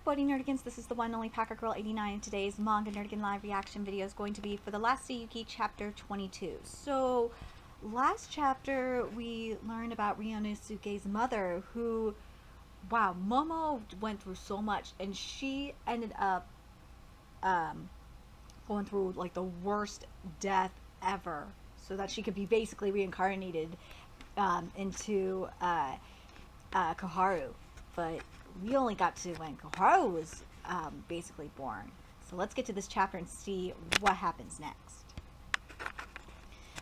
Buddy Nerdigans. This is the one and only Packer Girl 89. Today's Manga Nerdigan live reaction video is going to be for the last Saiyuki, chapter 22. So, last chapter we learned about Ryunosuke's mother, who, wow, Momo went through so much, and she ended up going through like the worst death ever, so that she could be basically reincarnated into Koharu. But we only got to when Koharu was basically born. So let's get to this chapter and see what happens next.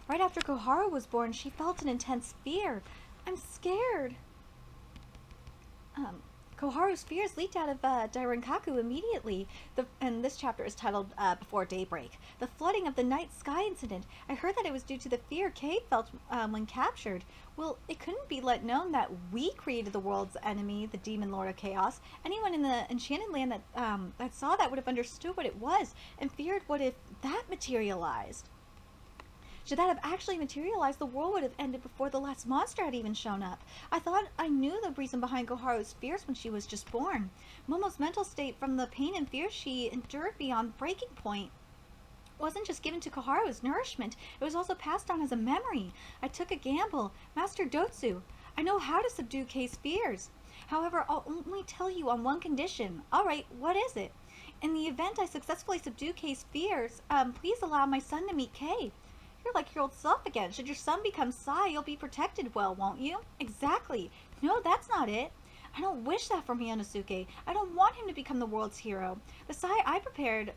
Right after Koharu was born, she felt an intense fear. I'm scared. Koharu's fears leaked out of Dairenkaku immediately. And this chapter is titled Before Daybreak. The flooding of the night sky incident. I heard that it was due to the fear Kay felt when captured. Well, it couldn't be let known that we created the world's enemy, the Demon Lord of Chaos. Anyone in the Enchanted Land that saw that would have understood what it was and feared what if that materialized. Should that have actually materialized, the world would have ended before the last monster had even shown up. I thought I knew the reason behind Koharu's fears when she was just born. Momo's mental state from the pain and fear she endured beyond breaking point wasn't just given to Koharu as nourishment, it was also passed on as a memory. I took a gamble. Master Dotsu, I know how to subdue Kei's fears. However, I'll only tell you on one condition. Alright, what is it? In the event I successfully subdue Kei's fears, please allow my son to meet Kei. You're like your old self again. Should your son become Sai, you'll be protected well, won't you? Exactly. No, that's not it. I don't wish that for Ryunosuke. I don't want him to become the world's hero. The Sai I prepared,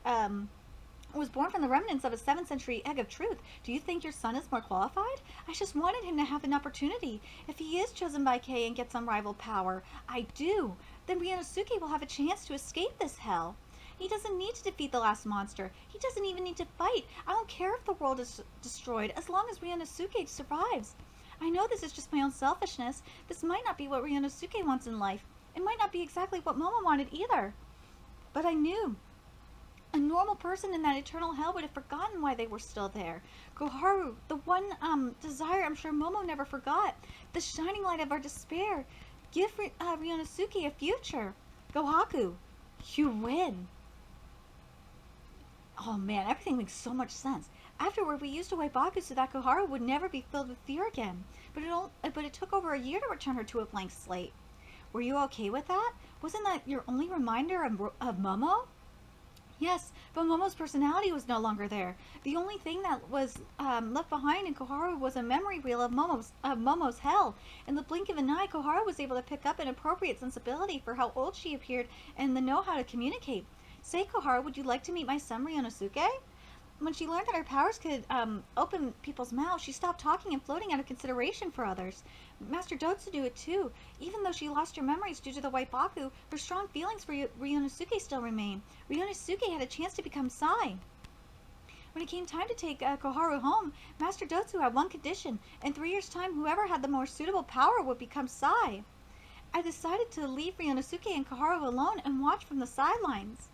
was born from the remnants of a 7th century egg of truth. Do you think your son is more qualified? I just wanted him to have an opportunity. If he is chosen by Kei and gets unrivaled power, I do, then Ryunosuke will have a chance to escape this hell. He doesn't need to defeat the last monster. He doesn't even need to fight. I don't care if the world is destroyed, as long as Ryunosuke survives. I know this is just my own selfishness. This might not be what Ryunosuke wants in life. It might not be exactly what Momo wanted either. But I knew. A normal person in that eternal hell would have forgotten why they were still there. Koharu, the one desire I'm sure Momo never forgot. The shining light of our despair. Give Ryunosuke a future. Gohaku, you win. Oh man, everything makes so much sense. Afterward, we used to wipe Baku so that Koharu would never be filled with fear again. But it took over a year to return her to a blank slate. Were you okay with that? Wasn't that your only reminder of Momo? Yes, but Momo's personality was no longer there. The only thing that was left behind in Koharu was a memory reel of Momo's hell. In the blink of an eye, Koharu was able to pick up an appropriate sensibility for how old she appeared and the know-how to communicate. Say, Koharu, would you like to meet my son, Ryunosuke? When she learned that her powers could open people's mouths, she stopped talking and floating out of consideration for others. Master Dotsu knew it too. Even though she lost her memories due to the white Baku, her strong feelings for Ryunosuke still remain. Ryunosuke had a chance to become Sai. When it came time to take Koharu home, Master Dotsu had one condition. In 3 years' time, whoever had the more suitable power would become Sai. I decided to leave Ryunosuke and Koharu alone and watch from the sidelines.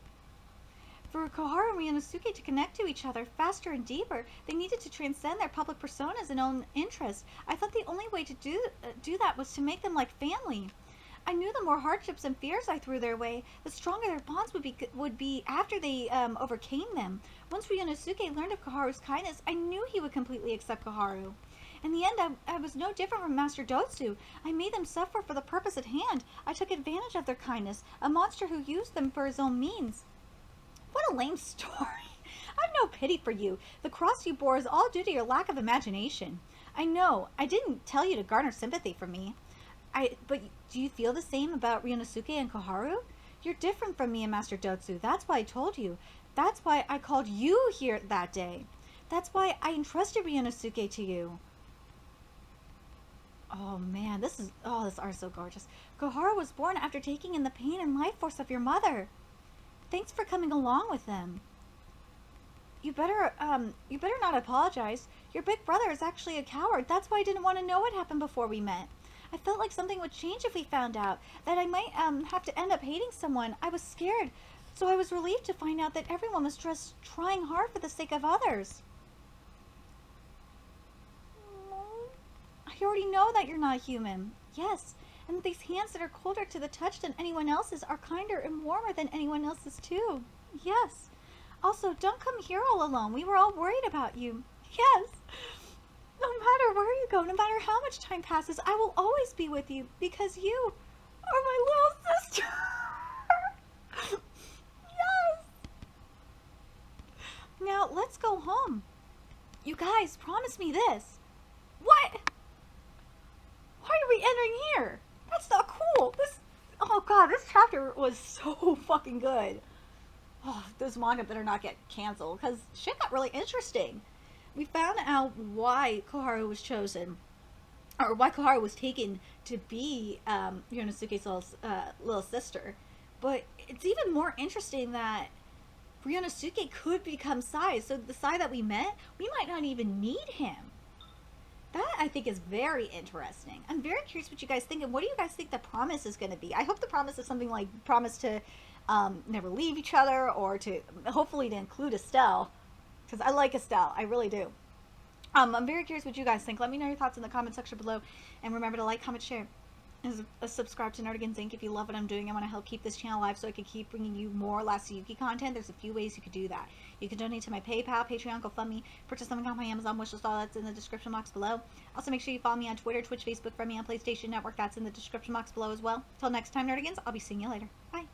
For Koharu and Ryunosuke to connect to each other faster and deeper, they needed to transcend their public personas and own interests. I thought the only way to do that was to make them like family. I knew the more hardships and fears I threw their way, the stronger their bonds would be after they overcame them. Once Ryunosuke learned of Koharu's kindness, I knew he would completely accept Koharu. In the end, I was no different from Master Dotsu. I made them suffer for the purpose at hand. I took advantage of their kindness, a monster who used them for his own means. What a lame story. I've no pity for you. The cross you bore is all due to your lack of imagination. I know. I didn't tell you to garner sympathy from me. But do you feel the same about Ryunosuke and Koharu? You're different from me and Master Dotsu. That's why I told you. That's why I called you here that day. That's why I entrusted Ryunosuke to you. Oh man, this art is so gorgeous. Koharu was born after taking in the pain and life force of your mother. Thanks for coming along with them. You better not apologize. Your big brother is actually a coward. That's why I didn't want to know what happened before we met. I felt like something would change if we found out, that I might have to end up hating someone. I was scared, so I was relieved to find out that everyone was just trying hard for the sake of others. I already know that you're not human. Yes, And these hands that are colder to the touch than anyone else's are kinder and warmer than anyone else's too. Yes. Also, don't come here all alone. We were all worried about you. Yes. No matter where you go, no matter how much time passes, I will always be with you because you are my little sister. Yes. Now, let's go home. You guys, promise me this. What? Why are we entering here? That's not cool. Oh god, this chapter was so fucking good. Oh, this manga better not get canceled because shit got really interesting. We found out why Koharu was chosen, or why Koharu was taken to be Ryonosuke's little sister. But it's even more interesting that Ryonosuke could become Sai. So the Sai that we met, we might not even need him. That, I think, is very interesting. I'm very curious what you guys think, and what do you guys think the promise is going to be? I hope the promise is something like promise to never leave each other, or to hopefully to include Estelle, because I like Estelle. I really do. I'm very curious what you guys think. Let me know your thoughts in the comment section below, and remember to like, comment, share, and subscribe to Nerdigans Inc. if you love what I'm doing. I want to help keep this channel alive so I can keep bringing you more Last Saiyuki content. There's a few ways you could do that. You can donate to my PayPal, Patreon, GoFundMe, purchase something on my Amazon wishlist. All that's in the description box below. Also, make sure you follow me on Twitter, Twitch, Facebook, friend me on PlayStation Network. That's in the description box below as well. Till next time, Nerdigans, I'll be seeing you later. Bye.